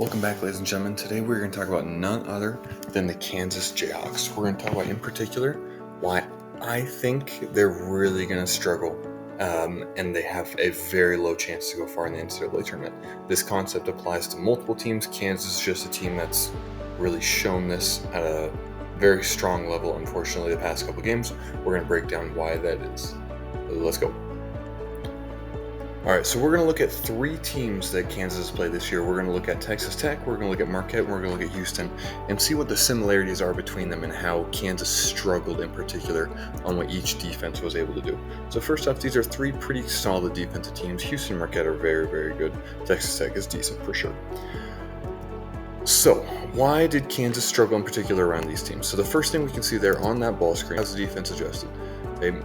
Welcome back, ladies and gentlemen. Today we're going to talk about none other than the Kansas Jayhawks. We're going to talk about, in particular, why I think they're really going to struggle, and they have a very low chance to go far in the NCAA tournament. This concept applies to multiple teams. Kansas is just a team that's really shown this at a very strong level, unfortunately, the past couple games. We're going to break down why that is. Let's go. All right, so we're going to look at three teams that Kansas has played this year. We're going to look at Texas Tech, we're going to look at Marquette, and we're going to look at Houston, and see what the similarities are between them and how Kansas struggled in particular on what each defense was able to do. So first off, these are three pretty solid defensive teams. Houston and Marquette are very, very good. Texas Tech is decent for sure. So why did Kansas struggle in particular around these teams? So the first thing we can see there on that ball screen, how's the defense adjusted?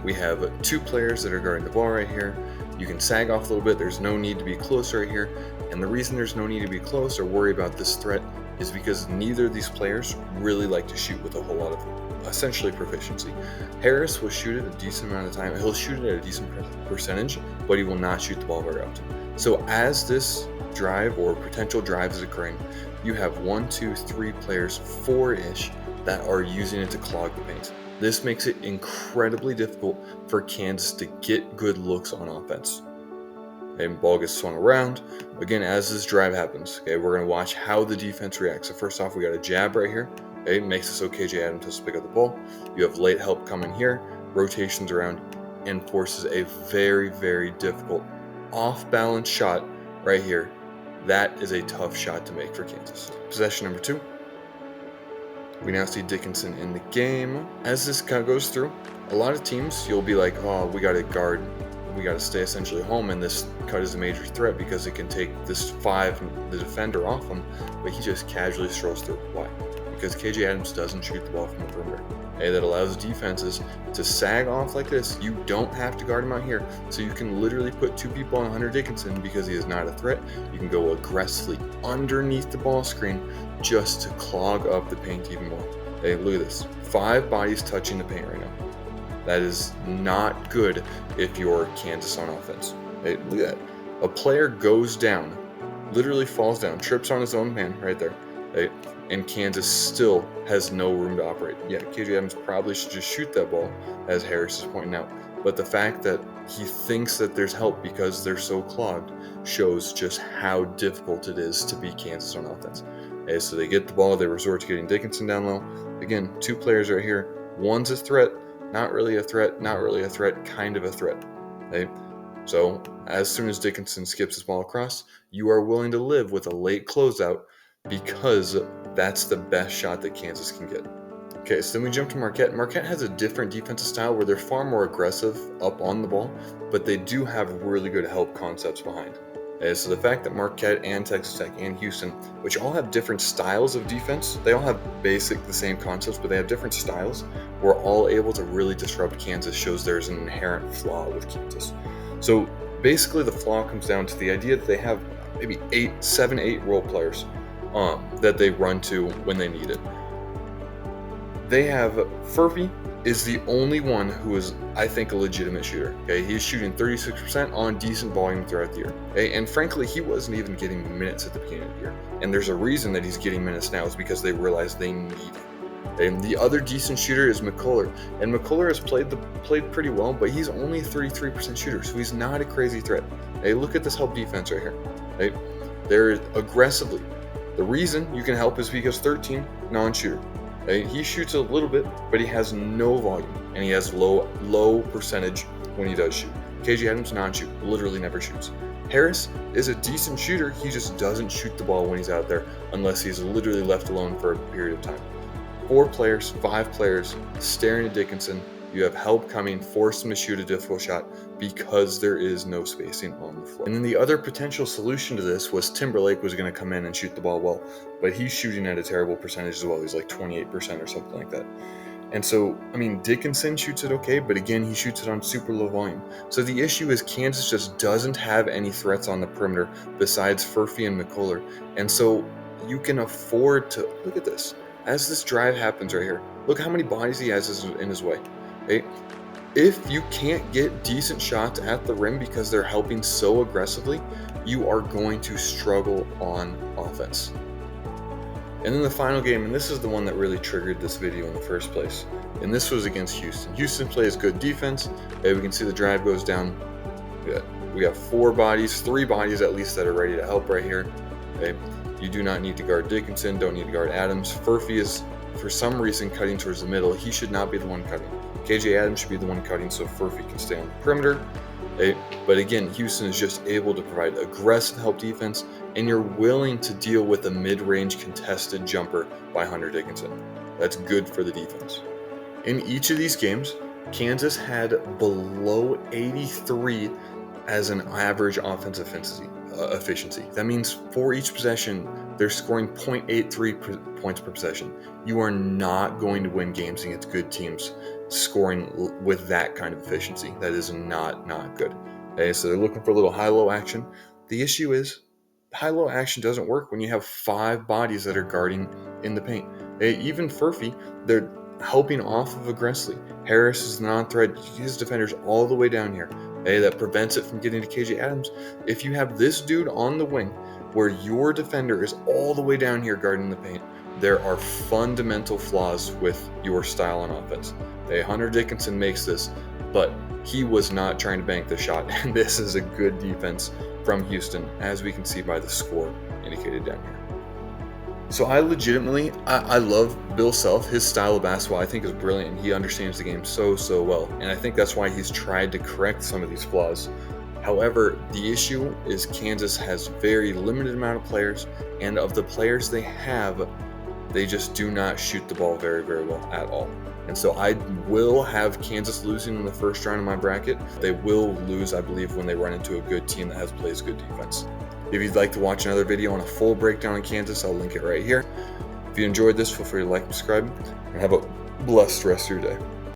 We have two players that are guarding the ball right here. You can sag off a little bit. There's no need to be close right here. And the reason there's no need to be close or worry about this threat is because neither of these players really like to shoot with a whole lot of essentially proficiency. Harris will shoot it a decent amount of the time. He'll shoot it at a decent percentage, but he will not shoot the ball very often. So as this drive or potential drive is occurring, you have 1, 2, 3 players, 4-ish, that are using it to clog the paint. This makes it incredibly difficult for Kansas to get good looks on offense. And ball gets swung around. Again, as this drive happens, we're going to watch how the defense reacts. So first off, we got a jab right here. It makes it so KJ Adams has to pick up the ball. You have late help coming here, rotations around, and forces a very, very difficult off-balance shot right here. That is a tough shot to make for Kansas. Possession number 2. We now see Dickinson in the game. As this kind of goes through, a lot of teams, you'll be like, oh, we got to guard. We got to stay essentially home, and this cut is a major threat because it can take this 5, the defender, off him, but he just casually strolls through. Why? Because KJ Adams doesn't shoot the ball from the perimeter. That allows defenses to sag off like this. You don't have to guard him out here, so you can literally put 2 people on Hunter Dickinson because he is not a threat. You can go aggressively underneath the ball screen just to clog up the paint even more. Look at this. 5 bodies touching the paint right now. That is not good if you're Kansas on offense. Look at that. A player goes down, literally falls down, trips on his own man right there. And Kansas still has no room to operate. Yeah, KJ Adams probably should just shoot that ball, as Harris is pointing out. But the fact that he thinks that there's help because they're so clogged shows just how difficult it is to beat Kansas on offense. So they get the ball, they resort to getting Dickinson down low. Again, 2 players right here. One's a threat, not really a threat, not really a threat, kind of a threat. So as soon as Dickinson skips his ball across, you are willing to live with a late closeout because that's the best shot that Kansas can get. Okay, so then we jump to Marquette. Marquette has a different defensive style where they're far more aggressive up on the ball, but they do have really good help concepts behind. So the fact that Marquette and Texas Tech and Houston, which all have different styles of defense, they all have the same concepts, but they have different styles, were all able to really disrupt Kansas shows there's an inherent flaw with Kansas. So basically the flaw comes down to the idea that they have maybe 7, 8 role players that they run to when they need it. They have Furphy is the only one who is, I think, a legitimate shooter. He's shooting 36% on decent volume throughout the year. And frankly, he wasn't even getting minutes at the beginning of the year. And there's a reason that he's getting minutes now, is because they realize they need it. And the other decent shooter is McCullough. And McCullough has played pretty well, but he's only a 33% shooter, so he's not a crazy threat. Look at this help defense right here. They're aggressively. The reason you can help is because 13, non-shooter. He shoots a little bit, but he has no volume, and he has low percentage when he does shoot. KJ Adams, non-shoot, literally never shoots. Harris is a decent shooter, he just doesn't shoot the ball when he's out there unless he's literally left alone for a period of time. 4 players, 5 players, staring at Dickinson. You have help coming, force him to shoot a difficult shot because there is no spacing on the floor. And then the other potential solution to this was Timberlake was going to come in and shoot the ball well, but he's shooting at a terrible percentage as well. He's like 28% or something like that. And so, Dickinson shoots it okay, but again, he shoots it on super low volume. So the issue is Kansas just doesn't have any threats on the perimeter besides Furphy and McCullough. And so you can afford to, look at this. As this drive happens right here, look how many bodies he has in his way. If you can't get decent shots at the rim because they're helping so aggressively, you are going to struggle on offense. And then the final game, and this is the one that really triggered this video in the first place, and this was against Houston. Houston plays good defense. We can see the drive goes down. We got 3 bodies at least that are ready to help right here. Okay, you do not need to guard Dickinson, don't need to guard Adams. Furphy is, for some reason, cutting towards the middle. He should not be the one cutting. KJ Adams should be the one cutting so Furphy can stay on the perimeter. Okay, but again, Houston is just able to provide aggressive help defense, and you're willing to deal with a mid-range contested jumper by Hunter Dickinson. That's good for the defense. In each of these games, Kansas had below 83 as an average offensive efficiency. That means for each possession, they're scoring 0.83 points per possession. You are not going to win games against good teams scoring with that kind of efficiency. That is not good. Okay, so they're looking for a little high-low action. The issue is high-low action doesn't work when you have 5 bodies that are guarding in the paint. Even Furphy, they're helping off of aggressively. Harris is the non-threat. His defender's all the way down here. That prevents it from getting to KJ Adams. If you have this dude on the wing where your defender is all the way down here guarding the paint, there are fundamental flaws with your style on offense. Hunter Dickinson makes this, but he was not trying to bank the shot, and this is a good defense from Houston, as we can see by the score indicated down here. So I legitimately, I love Bill Self. His style of basketball I think is brilliant. He understands the game so well, and I think that's why he's tried to correct some of these flaws. However, the issue is Kansas has very limited amount of players, and of the players they have, they just do not shoot the ball very well at all. And so I will have Kansas losing in the first round of my bracket. They will lose, I believe, when they run into a good team that plays good defense. If you'd like to watch another video on a full breakdown of Kansas, I'll link it right here. If you enjoyed this, feel free to like and subscribe, and have a blessed rest of your day.